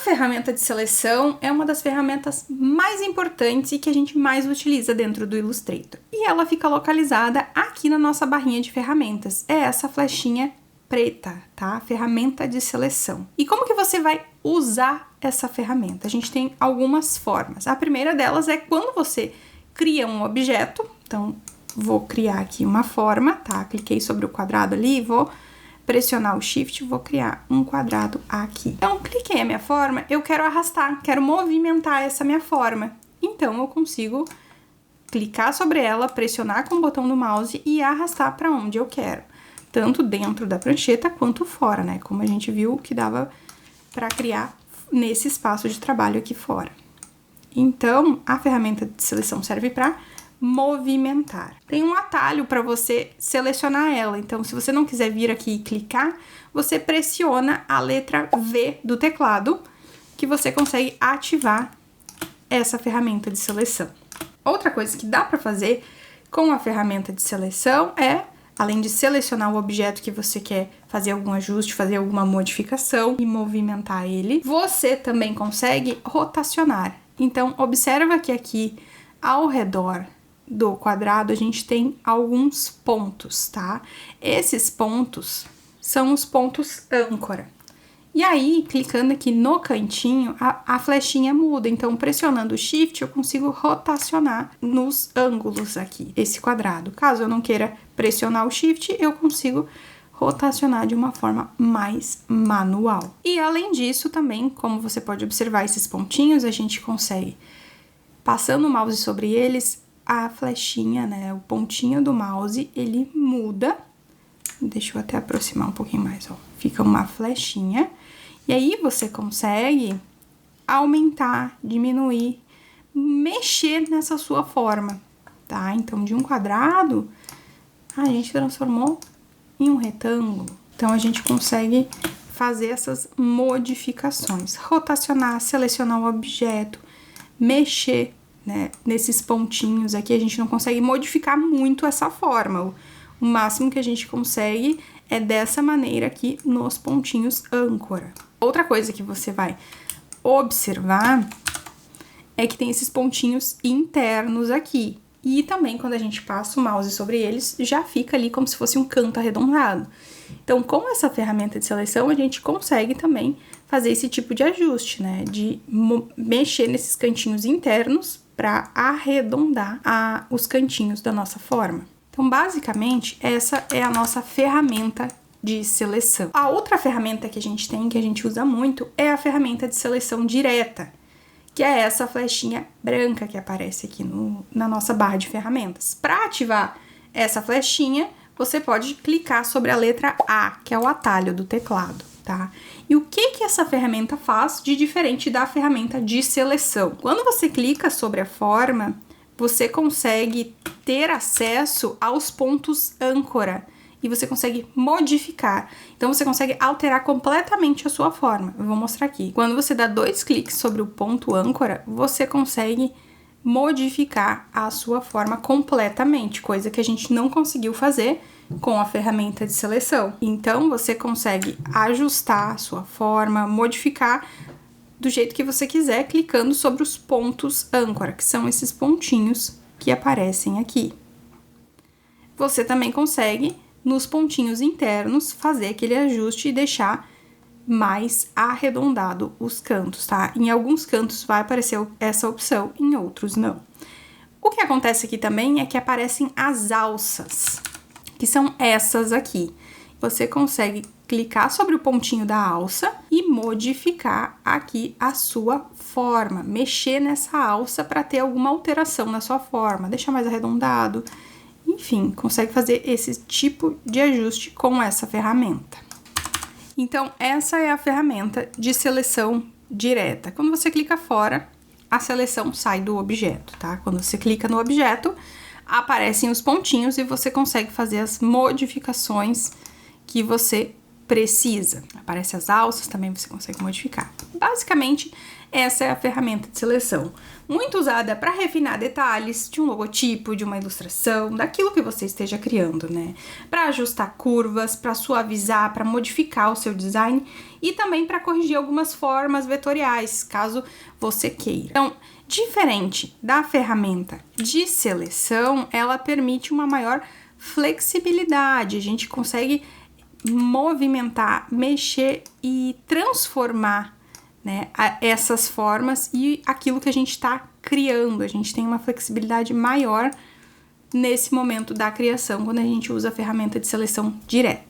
ferramenta de seleção é uma das ferramentas mais importantes e que a gente mais utiliza dentro do Illustrator. E ela fica localizada aqui na nossa barrinha de ferramentas. É essa flechinha preta, tá? Ferramenta de seleção. E como que você vai usar essa ferramenta? A gente tem algumas formas. A primeira delas é quando você cria um objeto. Então, vou criar aqui uma forma, tá? Cliquei sobre o quadrado ali, vou pressionar o Shift, vou criar um quadrado aqui. Então, cliquei a minha forma, eu quero arrastar, quero movimentar essa minha forma. Então, eu consigo clicar sobre ela, pressionar com o botão do mouse e arrastar para onde eu quero. Tanto dentro da prancheta quanto fora, né? Como a gente viu que dava para criar nesse espaço de trabalho aqui fora. Então, a ferramenta de seleção serve para movimentar. Tem um atalho para você selecionar ela. Então, se você não quiser vir aqui e clicar, você pressiona a letra V do teclado, que você consegue ativar essa ferramenta de seleção. Outra coisa que dá para fazer com a ferramenta de seleção é, além de selecionar o objeto que você quer fazer algum ajuste, fazer alguma modificação e movimentar ele, você também consegue rotacionar. Então, observa que aqui ao redor do quadrado a gente tem alguns pontos, tá? Esses pontos são os pontos âncora. E aí, clicando aqui no cantinho, a flechinha muda. Então, pressionando o Shift, eu consigo rotacionar nos ângulos aqui, esse quadrado. Caso eu não queira pressionar o Shift, eu consigo rotacionar de uma forma mais manual. E além disso, também, como você pode observar esses pontinhos, a gente consegue, passando o mouse sobre eles, a flechinha, né, o pontinho do mouse, ele muda. Deixa eu até aproximar um pouquinho mais, ó. Fica uma flechinha. E aí você consegue aumentar, diminuir, mexer nessa sua forma, tá? Então, de um quadrado, a gente transformou em um retângulo. Então, a gente consegue fazer essas modificações. Rotacionar, selecionar o objeto, mexer, né, nesses pontinhos aqui. A gente não consegue modificar muito essa forma. O máximo que a gente consegue é dessa maneira aqui nos pontinhos âncora. Outra coisa que você vai observar é que tem esses pontinhos internos aqui. E também quando a gente passa o mouse sobre eles, já fica ali como se fosse um canto arredondado. Então, com essa ferramenta de seleção, a gente consegue também fazer esse tipo de ajuste, né? De mexer nesses cantinhos internos para arredondar os cantinhos da nossa forma. Então, basicamente, essa é a nossa ferramenta de seleção. A outra ferramenta que a gente tem, que a gente usa muito, é a ferramenta de seleção direta, que é essa flechinha branca que aparece aqui na nossa barra de ferramentas. Para ativar essa flechinha, você pode clicar sobre a letra A, que é o atalho do teclado, tá? E o que essa ferramenta faz de diferente da ferramenta de seleção? Quando você clica sobre a forma, você consegue ter acesso aos pontos âncora e você consegue modificar. Então, você consegue alterar completamente a sua forma. Eu vou mostrar aqui. Quando você dá 2 cliques sobre o ponto âncora, você consegue modificar a sua forma completamente, coisa que a gente não conseguiu fazer com a ferramenta de seleção. Então, você consegue ajustar a sua forma, modificar do jeito que você quiser, clicando sobre os pontos âncora, que são esses pontinhos que aparecem aqui. Você também consegue, nos pontinhos internos, fazer aquele ajuste e deixar mais arredondado os cantos, tá? Em alguns cantos vai aparecer essa opção, em outros não. O que acontece aqui também é que aparecem as alças, que são essas aqui. Você consegue clicar sobre o pontinho da alça e modificar aqui a sua forma, mexer nessa alça para ter alguma alteração na sua forma, deixar mais arredondado, enfim, consegue fazer esse tipo de ajuste com essa ferramenta. Então, essa é a ferramenta de seleção direta. Quando você clica fora, a seleção sai do objeto, tá? Quando você clica no objeto, aparecem os pontinhos e você consegue fazer as modificações que você precisa. Aparecem as alças, também você consegue modificar. Basicamente, essa é a ferramenta de seleção. Muito usada para refinar detalhes de um logotipo, de uma ilustração, daquilo que você esteja criando, né? Para ajustar curvas, para suavizar, para modificar o seu design e também para corrigir algumas formas vetoriais, caso você queira. Então, diferente da ferramenta de seleção, ela permite uma maior flexibilidade. A gente consegue movimentar, mexer e transformar, né, essas formas e aquilo que a gente está criando. A gente tem uma flexibilidade maior nesse momento da criação quando a gente usa a ferramenta de seleção direta.